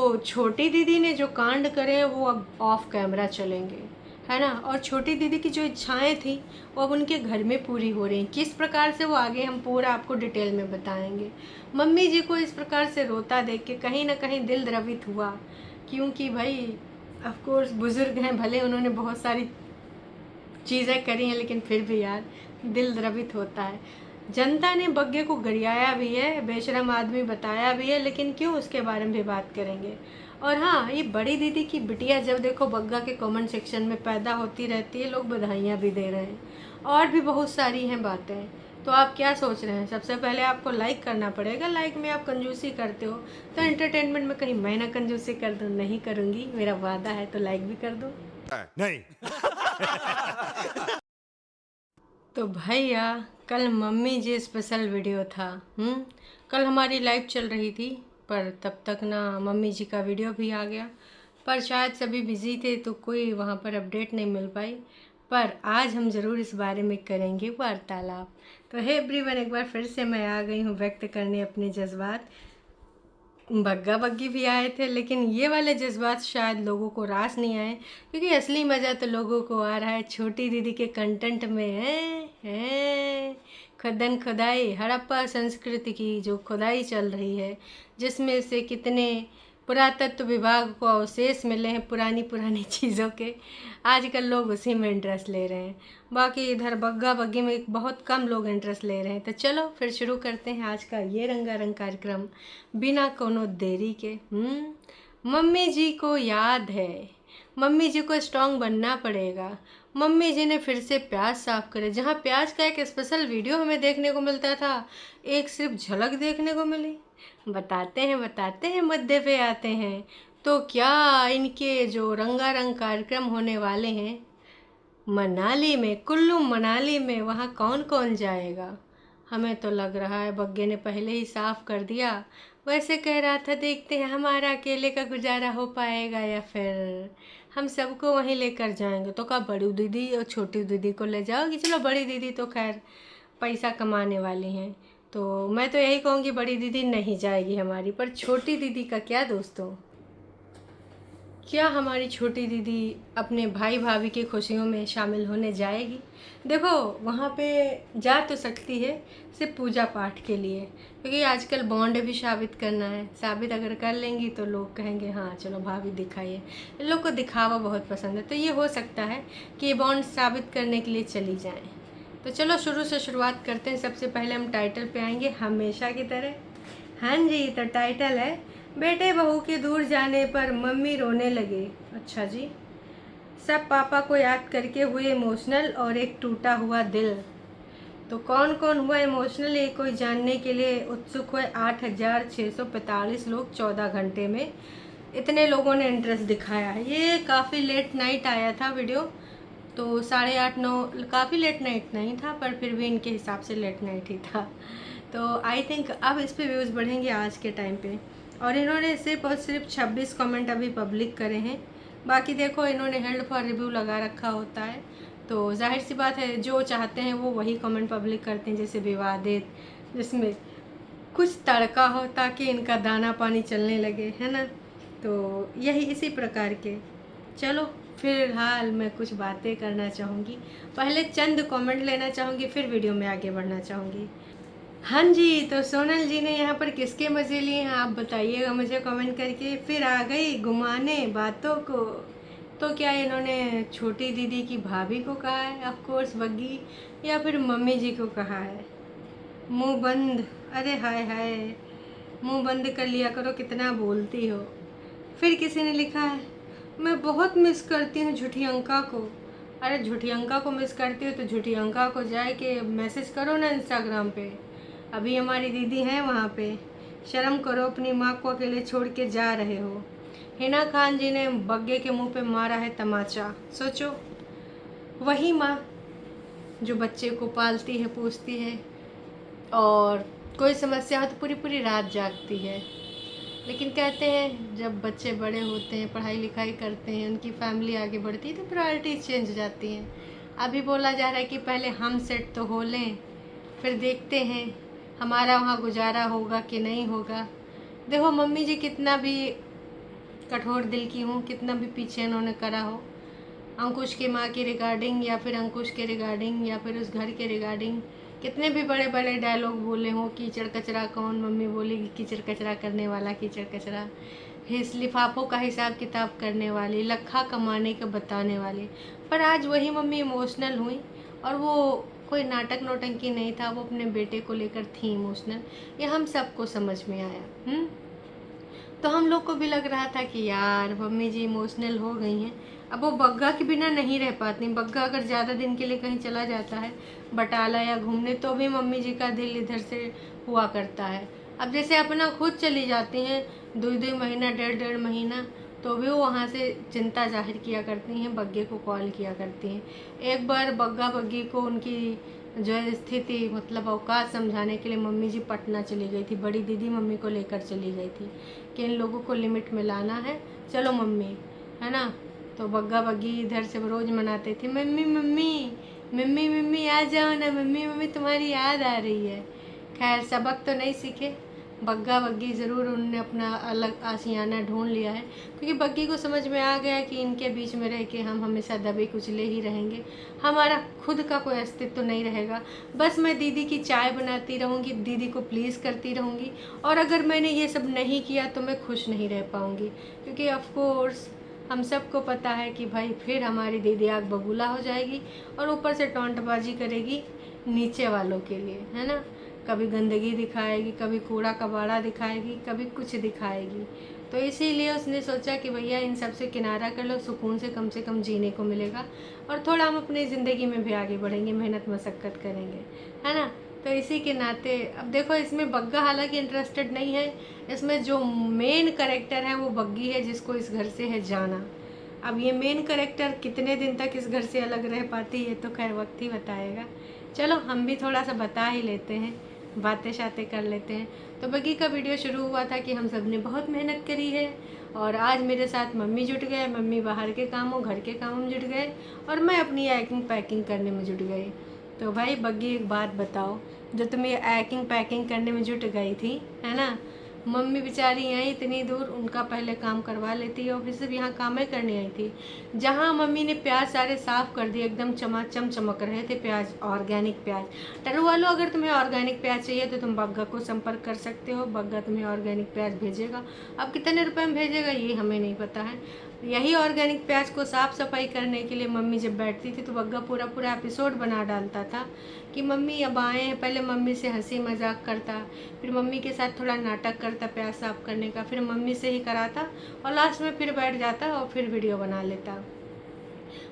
तो छोटी दीदी ने जो कांड करे वो अब ऑफ कैमरा चलेंगे, है ना। और छोटी दीदी की जो इच्छाएं थी वो अब उनके घर में पूरी हो रही हैं। किस प्रकार से वो आगे हम पूरा आपको डिटेल में बताएंगे। मम्मी जी को इस प्रकार से रोता देख के कहीं ना कहीं दिल द्रवित हुआ, क्योंकि भाई ऑफ कोर्स बुजुर्ग हैं, भले उन्होंने बहुत सारी चीज़ें करी हैं, लेकिन फिर भी यार दिल द्रवित होता है। जनता ने बग्गे को गरियाया भी है, बेशरम आदमी बताया भी है, लेकिन क्यों, उसके बारे में भी बात करेंगे। और हाँ, ये बड़ी दीदी की बिटिया जब देखो बग्गा के कमेंट सेक्शन में पैदा होती रहती है, लोग बधाइयाँ भी दे रहे हैं। और भी बहुत सारी हैं बातें। तो आप क्या सोच रहे हैं? सबसे पहले आपको लाइक करना पड़ेगा। लाइक में आप कंजूसी करते हो, तो एंटरटेनमेंट में कहीं मैं ना कंजूसी कर दूँ? नहीं करूँगी, मेरा वादा है। तो लाइक भी कर दो। नहीं। तो भैया, कल मम्मी जी स्पेशल वीडियो था। कल हमारी लाइव चल रही थी, पर तब तक ना मम्मी जी का वीडियो भी आ गया, पर शायद सभी बिजी थे तो कोई वहाँ पर अपडेट नहीं मिल पाई। पर आज हम ज़रूर इस बारे में करेंगे वार्तालाप। तो हे एवरीवन, एक बार फिर से मैं आ गई हूँ व्यक्त करने अपने जज्बात। बग्गा बग्गी भी आए थे, लेकिन ये वाले जज्बात शायद लोगों को रास नहीं आए, क्योंकि असली मज़ा तो लोगों को आ रहा है छोटी दीदी के कंटेंट में। है खुदन खुदाई, हड़प्पा संस्कृति की जो खुदाई चल रही है, जिसमें से कितने पुरातत्व विभाग को अवशेष मिले हैं पुरानी पुरानी चीज़ों के। आजकल लोग उसी में इंटरेस्ट ले रहे हैं, बाकी इधर बग्गा बग्गी में बहुत कम लोग इंटरेस्ट ले रहे हैं। तो चलो फिर शुरू करते हैं आज का ये रंगारंग कार्यक्रम बिना कोनो देरी के। मम्मी जी को याद है, मम्मी जी को स्ट्रांग बनना पड़ेगा। मम्मी जी ने फिर से प्याज साफ करे। जहाँ प्याज का एक स्पेशल वीडियो हमें देखने को मिलता था, एक सिर्फ झलक देखने को मिली। बताते हैं मुद्दे पे आते हैं। तो क्या इनके जो रंगारंग कार्यक्रम होने वाले हैं मनाली में, कुल्लू मनाली में, वहाँ कौन कौन जाएगा? हमें तो लग रहा है बग्गे ने पहले ही साफ कर दिया। वैसे कह रहा था देखते हैं हमारा अकेले का गुजारा हो पाएगा या फिर हम सबको वहीं लेकर जाएंगे। तो कहा बड़ी दीदी और छोटी दीदी को ले जाओगी? चलो बड़ी दीदी तो खैर पैसा कमाने वाली हैं, तो मैं तो यही कहूँगी बड़ी दीदी नहीं जाएगी हमारी। पर छोटी दीदी का क्या दोस्तों, क्या हमारी छोटी दीदी अपने भाई भाभी की खुशियों में शामिल होने जाएगी? देखो, वहाँ पे जा तो सकती है सिर्फ पूजा पाठ के लिए, क्योंकि आजकल बॉन्ड भी साबित करना है। साबित अगर कर लेंगी तो लोग कहेंगे हाँ चलो भाभी दिखाइए। इन लोग को दिखावा बहुत पसंद है, तो ये हो सकता है कि ये बॉन्ड साबित करने के लिए चली जाएं। तो चलो शुरू से शुरुआत करते हैं। सबसे पहले हम टाइटल पे आएंगे हमेशा की तरह। हाँ जी, तो टाइटल है बेटे बहू के दूर जाने पर मम्मी रोने लगे। अच्छा जी। सब पापा को याद करके हुए इमोशनल और एक टूटा हुआ दिल। तो कौन कौन हुआ इमोशनल, ये कोई जानने के लिए उत्सुक हुए? 8,645 लोग 14 घंटे में, इतने लोगों ने इंटरेस्ट दिखाया है। ये काफ़ी लेट नाइट आया था वीडियो, तो 8:30-9 काफ़ी लेट नाइट नहीं था, पर फिर भी इनके हिसाब से लेट नाइट ही था। तो आई थिंक अब इस पे व्यूज़ बढ़ेंगे आज के टाइम पे। और इन्होंने सिर्फ और सिर्फ 26 कमेंट अभी पब्लिक करे हैं। बाकी देखो, इन्होंने हेल्ड फॉर रिव्यू लगा रखा होता है, तो जाहिर सी बात है जो चाहते हैं वो वही कमेंट पब्लिक करते हैं, जैसे विवादित, जिसमें कुछ तड़का हो ताकि इनका दाना पानी चलने लगे, है ना। तो यही इसी प्रकार के। चलो फिलहाल मैं कुछ बातें करना चाहूँगी, पहले चंद कमेंट लेना चाहूँगी, फिर वीडियो में आगे बढ़ना चाहूँगी। हाँ जी, तो सोनल जी ने यहाँ पर किसके मज़े लिए हैं आप बताइएगा मुझे कमेंट करके। फिर आ गई घुमाने बातों को। तो क्या इन्होंने छोटी दीदी की भाभी को कहा है, ऑफ कोर्स बग्गी, या फिर मम्मी जी को कहा है? मुंह बंद, अरे हाय हाय, मुंह बंद कर लिया करो, कितना बोलती हो। फिर किसी ने लिखा है मैं बहुत मिस करती हूँ झूठी अंका को। अरे झूठी अंका को मिस करती हो तो झूठी अंका को जाए के मैसेज करो ना इंस्टाग्राम पे। अभी हमारी दीदी हैं वहाँ पे, शर्म करो, अपनी माँ को अकेले छोड़ के जा रहे हो। हिना खान जी ने बग्गे के मुंह पे मारा है तमाचा। सोचो, वही माँ जो बच्चे को पालती है, पूछती है, और कोई समस्या हो तो पूरी पूरी रात जागती है। लेकिन कहते हैं जब बच्चे बड़े होते हैं, पढ़ाई लिखाई करते हैं, उनकी फैमिली आगे बढ़ती है, तो प्रायोरिटी चेंज हो जाती हैं। अभी बोला जा रहा है कि पहले हम सेट तो हो लें, फिर देखते हैं हमारा वहाँ गुजारा होगा कि नहीं होगा। देखो, मम्मी जी कितना भी कठोर दिल की हूँ, कितना भी पीछे इन्होंने करा हो, अंकुश की माँ की रिगार्डिंग या फिर अंकुश के रिगार्डिंग या फिर उस घर के रिगार्डिंग कितने भी बड़े बड़े डायलॉग बोले हों, कीचड़ कचरा कौन, मम्मी बोलेगी कीचड़ कचरा करने वाला कीचड़ कचरा, हिस लिफाफों का हिसाब किताब करने वाली, लखा कमाने का बताने वाली, पर आज वही मम्मी इमोशनल हुई। और वो कोई नाटक नौटंकी नहीं था, वो अपने बेटे को लेकर थी इमोशनल। ये हम सबको समझ में आया। तो हम लोग को भी लग रहा था कि यार मम्मी जी इमोशनल हो गई हैं, अब वो बग्गा के बिना नहीं रह पाती। बग्गा अगर ज़्यादा दिन के लिए कहीं चला जाता है बटाला या घूमने, तो भी मम्मी जी का दिल इधर से हुआ करता है। अब जैसे अपना खुद चली जाती हैं 2-2 महीना, 1.5-1.5 महीना, तो भी वो वहाँ से चिंता जाहिर किया करती हैं, बग्गे को कॉल किया करती हैं। एक बार बग्गा बग्गी को उनकी जो है स्थिति मतलब अवकाश समझाने के लिए मम्मी जी पटना चली गई थी। बड़ी दीदी मम्मी को लेकर चली गई थी कि इन लोगों को लिमिट में लाना है, चलो मम्मी, है ना। तो बग्गा बग्गी इधर से रोज़ मनाते थे, मम्मी मम्मी मम्मी मम्मी आ जाओ ना, मम्मी मम्मी तुम्हारी याद आ रही है। खैर सबक तो नहीं सीखे बग्गा बग्गी, ज़रूर उन्होंने अपना अलग आशियाना ढूंढ लिया है, क्योंकि बग्गी को समझ में आ गया कि इनके बीच में रह के हम हमेशा दबे कुचले ही रहेंगे, हमारा खुद का कोई अस्तित्व तो नहीं रहेगा। बस मैं दीदी की चाय बनाती रहूँगी, दीदी को प्लीज़ करती रहूँगी, और अगर मैंने ये सब नहीं किया तो मैं खुश नहीं रह पाऊँगी, क्योंकि ऑफकोर्स हम सबको पता है कि भाई फिर हमारी दीदी आग बबूला हो जाएगी और ऊपर से टोंटबाजी करेगी नीचे वालों के लिए, है ना। कभी गंदगी दिखाएगी, कभी कूड़ा कबाड़ा दिखाएगी, कभी कुछ दिखाएगी। तो इसीलिए उसने सोचा कि भैया इन सब से किनारा कर लो, सुकून से कम जीने को मिलेगा और थोड़ा हम अपनी ज़िंदगी में भी आगे बढ़ेंगे, मेहनत मशक्क़त करेंगे, है ना। तो इसी के नाते अब देखो, इसमें बग्गा हालांकि इंटरेस्टेड नहीं है, इसमें जो मेन करेक्टर है वो बग्गी है, जिसको इस घर से है जाना। अब ये मेन करेक्टर कितने दिन तक इस घर से अलग रह पाती है तो खैर वक्त ही बताएगा। चलो हम भी थोड़ा सा बता ही लेते हैं, बातें शातें कर लेते हैं। तो बग्गी का वीडियो शुरू हुआ था कि हम सब ने बहुत मेहनत करी है और आज मेरे साथ मम्मी जुट गए, मम्मी बाहर के कामों घर के कामों में जुट गए और मैं अपनी पैकिंग पैकिंग करने में जुट गई। तो भाई बग्गी एक बात बताओ, जो तुम ये पैकिंग पैकिंग करने में जुट गई थी, है ना, मम्मी बेचारी आई इतनी दूर, उनका पहले काम करवा लेती और फिर सिर्फ यहाँ कामें करने आई थी। जहाँ मम्मी ने प्याज सारे साफ़ कर दिए, एकदम चमाचम चमक रहे थे प्याज, ऑर्गेनिक प्याज। टरू वालों, अगर तुम्हें ऑर्गेनिक प्याज चाहिए तो तुम बग्गा को संपर्क कर सकते हो, बग्गा तुम्हें ऑर्गेनिक प्याज भेजेगा। अब कितने रुपए में भेजेगा ये हमें नहीं पता है। यही ऑर्गेनिक प्याज को साफ़ सफाई करने के लिए मम्मी जब बैठती थी तो बग्गा पूरा पूरा एपिसोड बना डालता था कि मम्मी अब आए हैं। पहले मम्मी से हंसी मजाक करता, फिर मम्मी के साथ थोड़ा नाटक करता प्याज साफ करने का, फिर मम्मी से ही कराता और लास्ट में फिर बैठ जाता और फिर वीडियो बना लेता।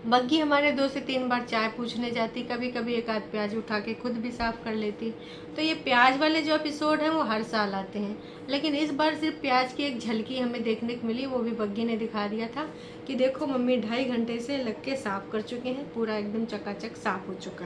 बग्गी हमारे 2 से 3 बार चाय पूछने जाती, कभी कभी एक आध प्याज उठा के खुद भी साफ़ कर लेती। तो ये प्याज वाले जो एपिसोड हैं वो हर साल आते हैं, लेकिन इस बार सिर्फ प्याज की एक झलकी हमें देखने को मिली, वो भी बग्गी ने दिखा दिया था कि देखो मम्मी 2.5 घंटे से लग के साफ़ कर चुके हैं, पूरा एकदम चकाचक साफ़ हो चुका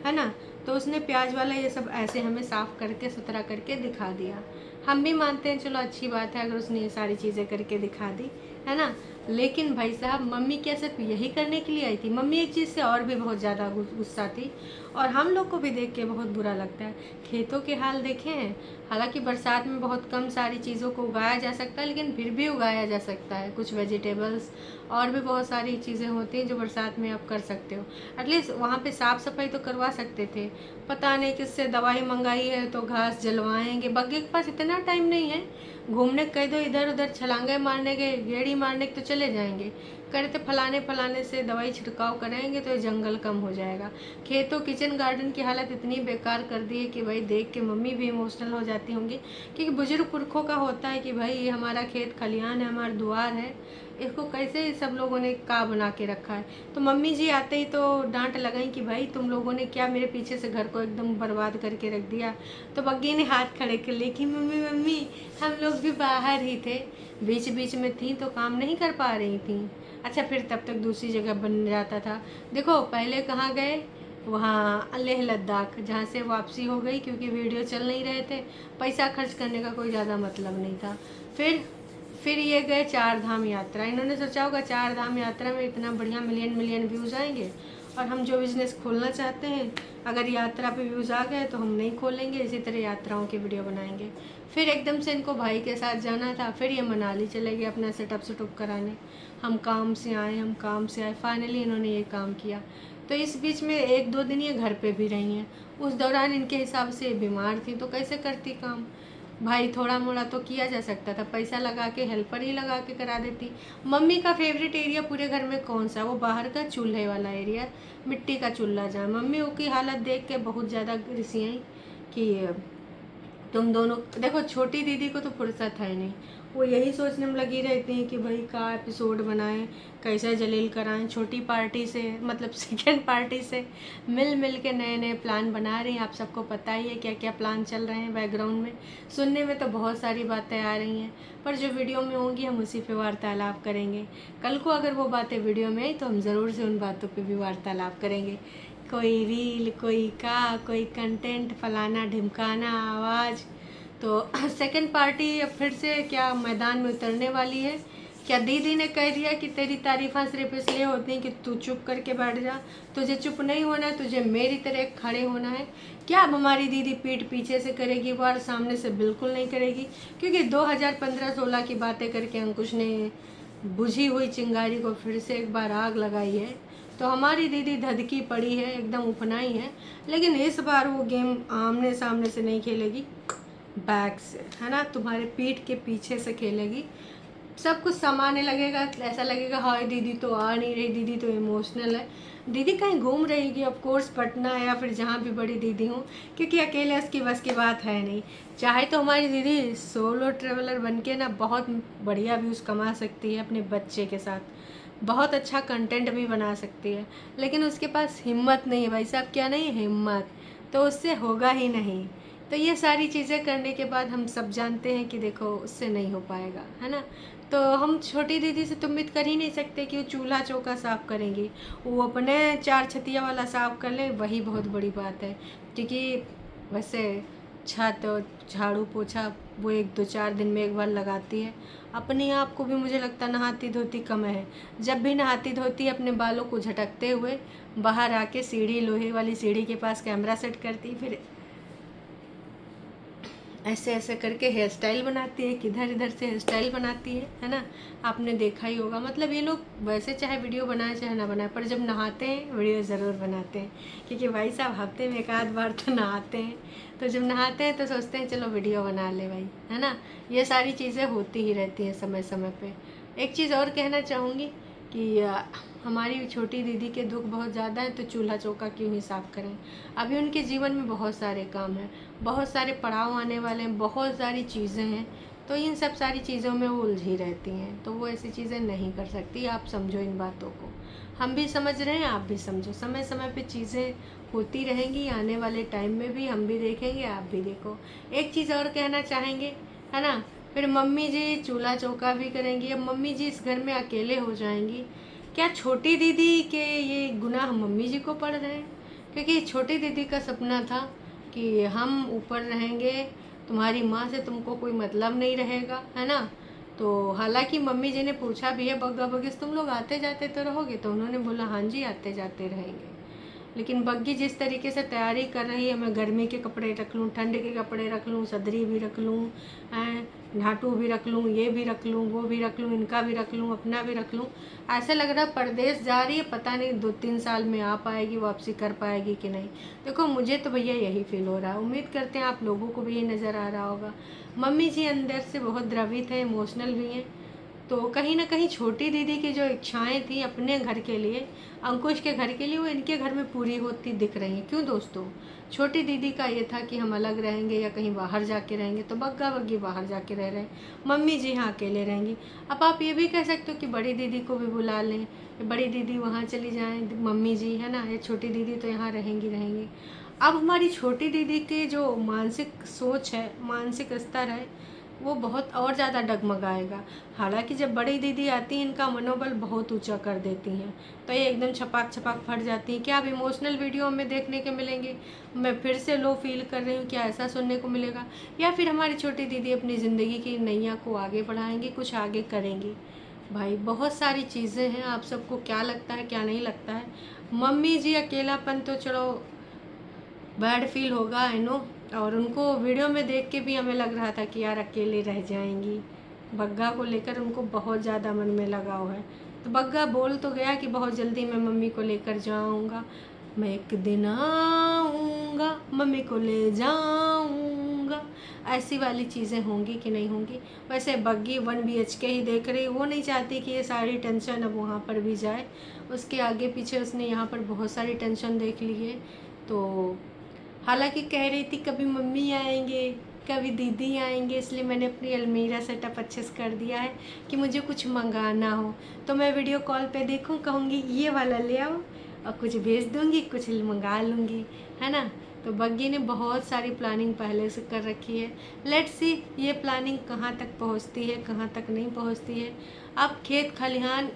है ना। तो उसने प्याज वाला ये सब ऐसे हमें साफ़ करके सुथरा करके दिखा दिया। हम भी मानते हैं चलो अच्छी बात है अगर उसने ये सारी चीज़ें करके दिखा दी, है ना। लेकिन भाई साहब मम्मी क्या सिर्फ यही करने के लिए आई थी? मम्मी एक चीज़ से और भी बहुत ज़्यादा गुस्सा थी और हम लोग को भी देख के बहुत बुरा लगता है। खेतों के हाल देखे हैं, हालांकि बरसात में बहुत कम सारी चीज़ों को उगाया जा सकता है, लेकिन फिर भी उगाया जा सकता है। कुछ वेजिटेबल्स और भी बहुत सारी चीज़ें होती हैं जो बरसात में आप कर सकते हो। एटलीस्ट वहाँ पे साफ़ सफाई तो करवा सकते थे। पता नहीं किससे दवाई मंगाई है तो घास जलवाएंगे। बग्गे के पास इतना टाइम नहीं है, घूमने कह दो इधर उधर छलांगे मारने के, गेड़ी मारने के तो चले जाएंगे, करते फलाने से दवाई छिड़काव कराएंगे तो जंगल कम हो जाएगा। खेतों किचन गार्डन की हालत इतनी बेकार कर दी है कि भाई देख के मम्मी भी इमोशनल हो जाती होंगी, क्योंकि बुजुर्ग पुरखों का होता है कि भाई ये हमारा खेत खलियान है, हमारा द्वार है, इसको कैसे सब लोगों ने का बना के रखा है। तो मम्मी जी आते ही तो डांट लगाई कि भाई तुम लोगों ने क्या मेरे पीछे से घर को एकदम बर्बाद करके रख दिया। तो बग्गी ने हाथ खड़े कर लिए कि मम्मी मम्मी हम लोग भी बाहर ही थे, बीच बीच में थी तो काम नहीं कर पा रही थी। अच्छा फिर तब तक दूसरी जगह बन जाता था। देखो पहले कहाँ गए, वहाँ लेह लद्दाख, जहाँ से वापसी हो गई क्योंकि वीडियो चल नहीं रहे थे, पैसा खर्च करने का कोई ज़्यादा मतलब नहीं था। फिर ये गए 4 धाम यात्रा। इन्होंने सोचा होगा 4 धाम यात्रा में इतना बढ़िया मिलियन मिलियन व्यूज़ आएंगे और हम जो बिज़नेस खोलना चाहते हैं अगर यात्रा पे व्यूज़ आ गए तो हम नहीं खोलेंगे, इसी तरह यात्राओं की वीडियो बनाएंगे। फिर एकदम से इनको भाई के साथ जाना था, फिर ये मनाली चले गए अपना सेटअप कराने। हम काम से आए, फाइनली इन्होंने ये काम किया। तो इस बीच में 1-2 दिन ये घर पे भी रही हैं। उस दौरान इनके हिसाब से ये बीमार थी, तो कैसे करती काम। भाई थोड़ा मोड़ा तो किया जा सकता था, पैसा लगा के, हेल्पर ही लगा के करा देती। मम्मी का फेवरेट एरिया पूरे घर में कौन सा? वो बाहर का चूल्हे वाला एरिया, मिट्टी का चूल्हा जहाँ। मम्मी की हालत देख के बहुत ज़्यादा रिसियाई कि तुम दोनों देखो, छोटी दीदी को तो फुर्सत है नहीं, वो यही सोचने में लगी रहती हैं कि भाई का एपिसोड बनाएं, कैसे जलील कराएं। छोटी पार्टी से, मतलब सेकेंड पार्टी से मिल के नए नए प्लान बना रही हैं। आप सबको पता ही है क्या क्या प्लान चल रहे हैं बैकग्राउंड में। सुनने में तो बहुत सारी बातें आ रही हैं, पर जो वीडियो में होंगी हम उसी पे वार्तालाप करेंगे। कल को अगर वो बातें वीडियो में आई तो हम ज़रूर से उन बातों पे भी वार्तालाप करेंगे। कोई रील, कोई कंटेंट, फलाना ढिमकाना, आवाज़। तो सेकंड पार्टी अब फिर से क्या मैदान में उतरने वाली है। क्या दीदी ने कह दिया कि तेरी तारीफ़ां सिर्फ इसलिए होती हैं कि तू चुप करके बैठ जा, तुझे चुप नहीं होना है, तुझे मेरी तरह खड़े होना है। क्या अब हमारी दीदी पीठ पीछे से करेगी वार, सामने से बिल्कुल नहीं करेगी, क्योंकि 2015-16 की बातें करके अंकुश ने बुझी हुई चिंगारी को फिर से एक बार आग लगाई है। तो हमारी दीदी धधकी पड़ी है, एकदम उपनाई है। लेकिन इस बार वो गेम आमने सामने से नहीं खेलेगी, बैक से, है ना, तुम्हारे पीठ के पीछे से खेलेगी। सब कुछ समाने लगेगा, ऐसा लगेगा हाय दीदी तो आ नहीं रही, दीदी तो इमोशनल है। दीदी कहीं घूम रहेगी, ऑफ कोर्स पटना या फिर जहाँ भी बड़ी दीदी हूँ, क्योंकि अकेले उसकी बस की बात है नहीं। चाहे तो हमारी दीदी सोलो ट्रेवलर बन के ना बहुत बढ़िया व्यूज़ कमा सकती है अपने बच्चे के साथ, बहुत अच्छा कंटेंट भी बना सकती है, लेकिन उसके पास हिम्मत नहीं है भाई साहब। क्या नहीं है? हिम्मत। तो उससे होगा ही नहीं। तो ये सारी चीज़ें करने के बाद हम सब जानते हैं कि देखो उससे नहीं हो पाएगा, है ना। तो हम छोटी दीदी से तो उम्मीद कर ही नहीं सकते कि वो चूल्हा चौका साफ़ करेंगी। वो अपने 4 छतिया वाला साफ़ कर ले, वही बहुत बड़ी बात है। क्योंकि वैसे छत और झाड़ू पोछा वो 1-2-4 दिन में एक बार लगाती है। अपने आप को भी मुझे लगता नहाती धोती कम है। जब भी नहाती धोती अपने बालों को झटकते हुए बाहर आके सीढ़ी, लोहे वाली सीढ़ी के पास कैमरा सेट करती, फिर ऐसे ऐसे करके हेयर स्टाइल बनाती है, किधर इधर से हेयर स्टाइल बनाती है ना। आपने देखा ही होगा। मतलब ये लोग वैसे चाहे वीडियो बनाए चाहे ना बनाए, पर जब नहाते हैं वीडियो ज़रूर बनाते हैं, क्योंकि भाई साहब हफ्ते में 1-आध बार तो नहाते हैं। तो जब नहाते हैं तो सोचते हैं चलो वीडियो बना ले भाई, है ना। ये सारी चीज़ें होती ही रहती हैं समय समय पर। एक चीज़ और कहना चाहूँगी कि हमारी छोटी दीदी के दुख बहुत ज़्यादा है, तो चूल्हा चौका क्यों ही साफ़ करें। अभी उनके जीवन में बहुत सारे काम हैं, बहुत सारे पड़ाव आने वाले हैं, बहुत सारी चीज़ें हैं। तो इन सब सारी चीज़ों में वो उलझी रहती हैं, तो वो ऐसी चीज़ें नहीं कर सकती। आप समझो इन बातों को, हम भी समझ रहे हैं, आप भी समझो। समय समय पे चीज़ें होती रहेंगी, आने वाले टाइम में भी हम भी देखेंगे, आप भी देखो। एक चीज़ और कहना चाहेंगे, है ना। फिर मम्मी जी चूल्हा चौका भी करेंगी। अब मम्मी जी इस घर में अकेले हो जाएंगी। क्या छोटी दीदी के ये गुनाह मम्मी जी को पड़ रहे हैं? क्योंकि छोटी दीदी का सपना था कि हम ऊपर रहेंगे, तुम्हारी माँ से तुमको कोई मतलब नहीं रहेगा, है ना। तो हालांकि मम्मी जी ने पूछा भी है बग्गा बग्गीस तुम लोग आते जाते तो रहोगे, तो उन्होंने बोला हाँ जी आते जाते रहेंगे। लेकिन बग्गी जिस तरीके से तैयारी कर रही है, मैं गर्मी के कपड़े रख लूँ, ठंड के कपड़े रख लूँ, सदरी भी रख लूँ, घाटू भी रख लूँ, ये भी रख लूँ, वो भी रख लूँ, इनका भी रख लूँ, अपना भी रख लूँ। ऐसा लग रहा परदेश जा रही है, पता नहीं 2-3 साल में आ पाएगी, वापसी कर पाएगी कि नहीं। देखो मुझे तो भैया यही फील हो रहा है। उम्मीद करते हैं आप लोगों को भी ये नज़र आ रहा होगा। मम्मी जी अंदर से बहुत द्रवित हैं, इमोशनल भी हैं। तो कहीं ना कहीं छोटी दीदी की जो इच्छाएं थी अपने घर के लिए, अंकुश के घर के लिए, वो इनके घर में पूरी होती दिख रही हैं। क्यों दोस्तों? छोटी दीदी का ये था कि हम अलग रहेंगे या कहीं बाहर जाके रहेंगे, तो बग्गा बग्गी बाहर जाके रह रहे हैं, मम्मी जी यहाँ अकेले रहेंगी। अब आप ये भी कह सकते हो कि बड़ी दीदी को भी बुला लें, बड़ी दीदी वहाँ चली जाएँ, मम्मी जी, है ना, ये छोटी दीदी तो यहाँ रहेंगी। अब हमारी छोटी दीदी की जो मानसिक सोच है, मानसिक स्तर है, वो बहुत और ज़्यादा डगमगाएगा। हालांकि जब बड़ी दीदी आती हैं इनका मनोबल बहुत ऊंचा कर देती हैं, तो ये एकदम छपाक छपाक फट जाती हैं। क्या अब इमोशनल वीडियो हमें देखने के मिलेंगे? मैं फिर से लो फील कर रही हूँ, क्या ऐसा सुनने को मिलेगा? या फिर हमारी छोटी दीदी अपनी ज़िंदगी की नैया को आगे बढ़ाएंगी, कुछ आगे करेंगी? भाई बहुत सारी चीज़ें हैं, आप सबको क्या लगता है क्या नहीं लगता है? मम्मी जी अकेलापन तो चलो बैड फील होगा, आई नो, और उनको वीडियो में देख के भी हमें लग रहा था कि यार अकेले रह जाएंगी। बग्गा को लेकर उनको बहुत ज़्यादा मन में लगाव है। तो बग्गा बोल तो गया कि बहुत जल्दी मैं मम्मी को लेकर जाऊंगा, मैं एक दिन आऊँगा मम्मी को ले जाऊँगा। ऐसी वाली चीज़ें होंगी कि नहीं होंगी। वैसे बग्गी 1 BHK ही देख रही, वो नहीं चाहती कि ये सारी टेंशन अब वहाँ पर भी जाए। उसके आगे पीछे उसने यहाँ पर बहुत सारी टेंशन देख ली है। तो हालांकि कह रही थी कभी मम्मी आएंगे कभी दीदी आएंगे, इसलिए मैंने अपनी अलमीरा सेटअप अच्छे से कर दिया है कि मुझे कुछ मंगाना हो तो मैं वीडियो कॉल पे देखूं, कहूँगी ये वाला ले आओ और कुछ भेज दूँगी, कुछ मंगा लूँगी, है ना। तो बग्गी ने बहुत सारी प्लानिंग पहले से कर रखी है। लेट्स सी ये प्लानिंग कहाँ तक पहुँचती है, कहाँ तक नहीं पहुँचती है। अब खेत खलिहान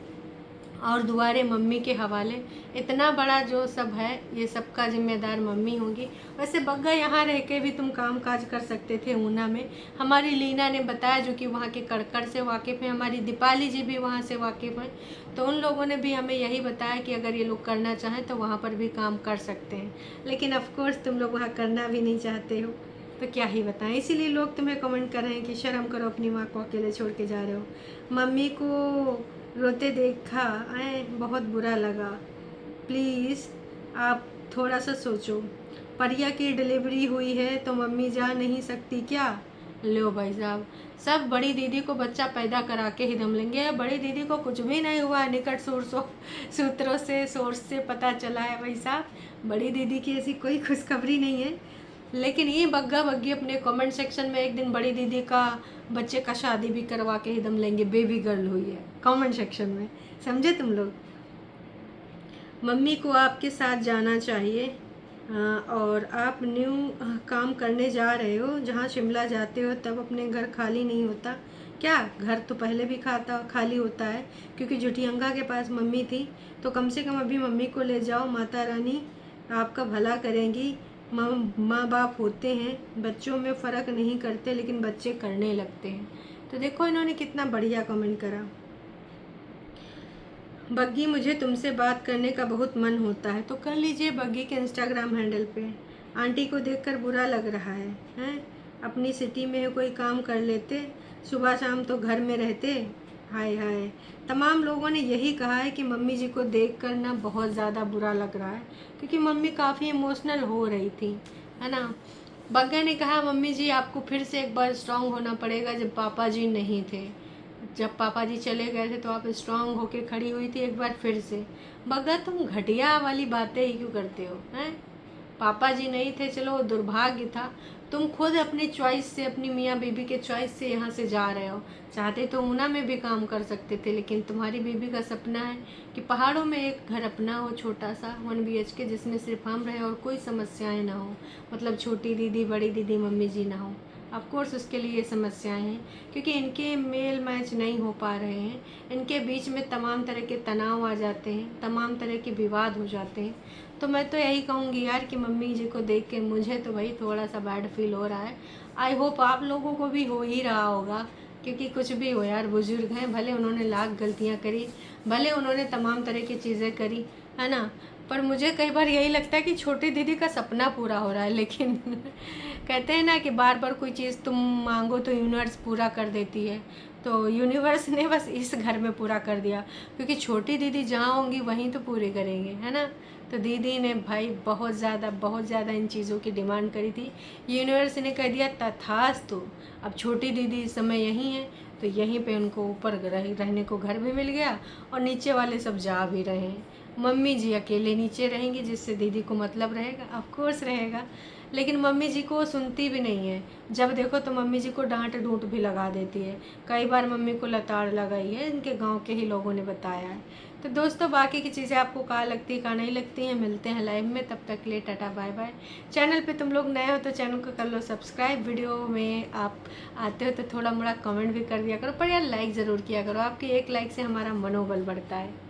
और दुआरे मम्मी के हवाले। इतना बड़ा जो सब है ये सबका जिम्मेदार मम्मी होंगी। वैसे बग्गा यहाँ रह के भी तुम काम काज कर सकते थे ऊना में। हमारी लीना ने बताया, जो कि वहाँ के कड़कड़ से वाकिफ़ है, हमारी दीपाली जी भी वहाँ से वाकिफ़ हैं, तो उन लोगों ने भी हमें यही बताया कि अगर ये लोग करना चाहें तो वहाँ पर भी काम कर सकते हैं। लेकिन ऑफकोर्स तुम लोग वहाँ करना भी नहीं चाहते हो, तो क्या ही बताएं। इसीलिए लोग तुम्हें कमेंट कर रहे हैं कि शर्म करो, अपनी माँ को अकेले छोड़ के जा रहे हो। मम्मी को रोते देखा बहुत बुरा लगा। प्लीज़ आप थोड़ा सा सोचो। परिया की डिलीवरी हुई है तो मम्मी जा नहीं सकती क्या? लो भाई साहब, सब बड़ी दीदी को बच्चा पैदा करा के ही दम लेंगे। बड़ी दीदी को कुछ भी नहीं हुआ है, निकट सूत्रों से सोर्स से पता चला है भाई साहब। बड़ी दीदी की ऐसी कोई खुशखबरी नहीं है। लेकिन ये बग्गा बग्गी अपने कमेंट सेक्शन में एक दिन बड़ी दीदी का बच्चे का शादी भी करवा के ही दम लेंगे। बेबी गर्ल हुई है कमेंट सेक्शन में, समझे तुम लोग। मम्मी को आपके साथ जाना चाहिए। और आप न्यू काम करने जा रहे हो, जहाँ शिमला जाते हो तब अपने घर खाली नहीं होता क्या? घर तो पहले भी खाली होता है, क्योंकि जुटियंगा के पास मम्मी थी। तो कम से कम अभी मम्मी को ले जाओ, माता रानी आपका भला करेंगी। माँ बाप होते हैं, बच्चों में फ़र्क नहीं करते, लेकिन बच्चे करने लगते हैं। तो देखो इन्होंने कितना बढ़िया कमेंट करा। बग्गी, मुझे तुमसे बात करने का बहुत मन होता है। तो कर लीजिए बग्गी के इंस्टाग्राम हैंडल पे। आंटी को देखकर बुरा लग रहा है, हैं? अपनी सिटी में कोई काम कर लेते, सुबह शाम तो घर में रहते। हाय हाय। तमाम लोगों ने यही कहा है कि मम्मी जी को देख कर ना बहुत ज़्यादा बुरा लग रहा है, क्योंकि मम्मी काफ़ी इमोशनल हो रही थी, है ना। बग्गा ने कहा मम्मी जी आपको फिर से एक बार स्ट्रांग होना पड़ेगा, जब पापा जी नहीं थे, जब पापा जी चले गए थे तो आप स्ट्रांग होके खड़ी हुई थी एक बार फिर से। बग्गा तुम घटिया वाली बातें ही क्यों करते हो, हैं? पापा जी नहीं थे, चलो दुर्भाग्य था। तुम खुद अपनी चॉइस से, अपनी मियाँ बीबी के चॉइस से यहाँ से जा रहे हो। चाहते तो ऊना में भी काम कर सकते थे, लेकिन तुम्हारी बीबी का सपना है कि पहाड़ों में एक घर अपना हो, छोटा सा 1 BHK, जिसमें सिर्फ हम रहे और कोई समस्याएं ना हो। मतलब छोटी दीदी, बड़ी दीदी, मम्मी जी ना हो। ऑफ कोर्स उसके लिए ये समस्याएं हैं, क्योंकि इनके मेल मैच नहीं हो पा रहे हैं। इनके बीच में तमाम तरह के तनाव आ जाते हैं, तमाम तरह के विवाद हो जाते हैं। तो मैं तो यही कहूँगी यार कि मम्मी जी को देख के मुझे तो भाई थोड़ा सा बैड फील हो रहा है। आई होप आप लोगों को भी हो ही रहा होगा, क्योंकि कुछ भी हो यार, बुजुर्ग हैं, भले उन्होंने लाख गलतियाँ करी, भले उन्होंने तमाम तरह की चीज़ें करी, है ना, पर मुझे कई बार यही लगता है कि छोटी दीदी का सपना पूरा हो रहा है। लेकिन कहते हैं ना कि बार बार कोई चीज़ तुम मांगो तो यूनिवर्स पूरा कर देती है। तो यूनिवर्स ने बस इस घर में पूरा कर दिया, क्योंकि छोटी दीदी जहाँ होंगी वहीं तो पूरे करेंगे, है ना। तो दीदी ने भाई बहुत ज़्यादा इन चीज़ों की डिमांड करी थी। यूनिवर्स ने कह दिया तथास्तु। अब छोटी दीदी इस समय यहीं है, तो यहीं पे उनको ऊपर रहने को घर भी मिल गया और नीचे वाले सब जा भी रहे हैं। मम्मी जी अकेले नीचे रहेंगी, जिससे दीदी को मतलब रहेगा, ऑफ कोर्स रहेगा। लेकिन मम्मी जी को सुनती भी नहीं है, जब देखो तो मम्मी जी को डांट डूंट भी लगा देती है। कई बार मम्मी को लताड़ लगाई है, इनके गांव के ही लोगों ने बताया है। तो दोस्तों बाकी की चीज़ें आपको कहाँ लगती है, कहाँ नहीं लगती हैं, मिलते हैं लाइव में। तब तक के लिए टाटा बाय बाय। चैनल पे तुम लोग नए हो तो चैनल को कर लो सब्सक्राइब। वीडियो में आप आते हो तो थोड़ा मोड़ा कमेंट भी कर दिया करो, पर यार लाइक ज़रूर किया करो। आपके एक लाइक से हमारा मनोबल बढ़ता है।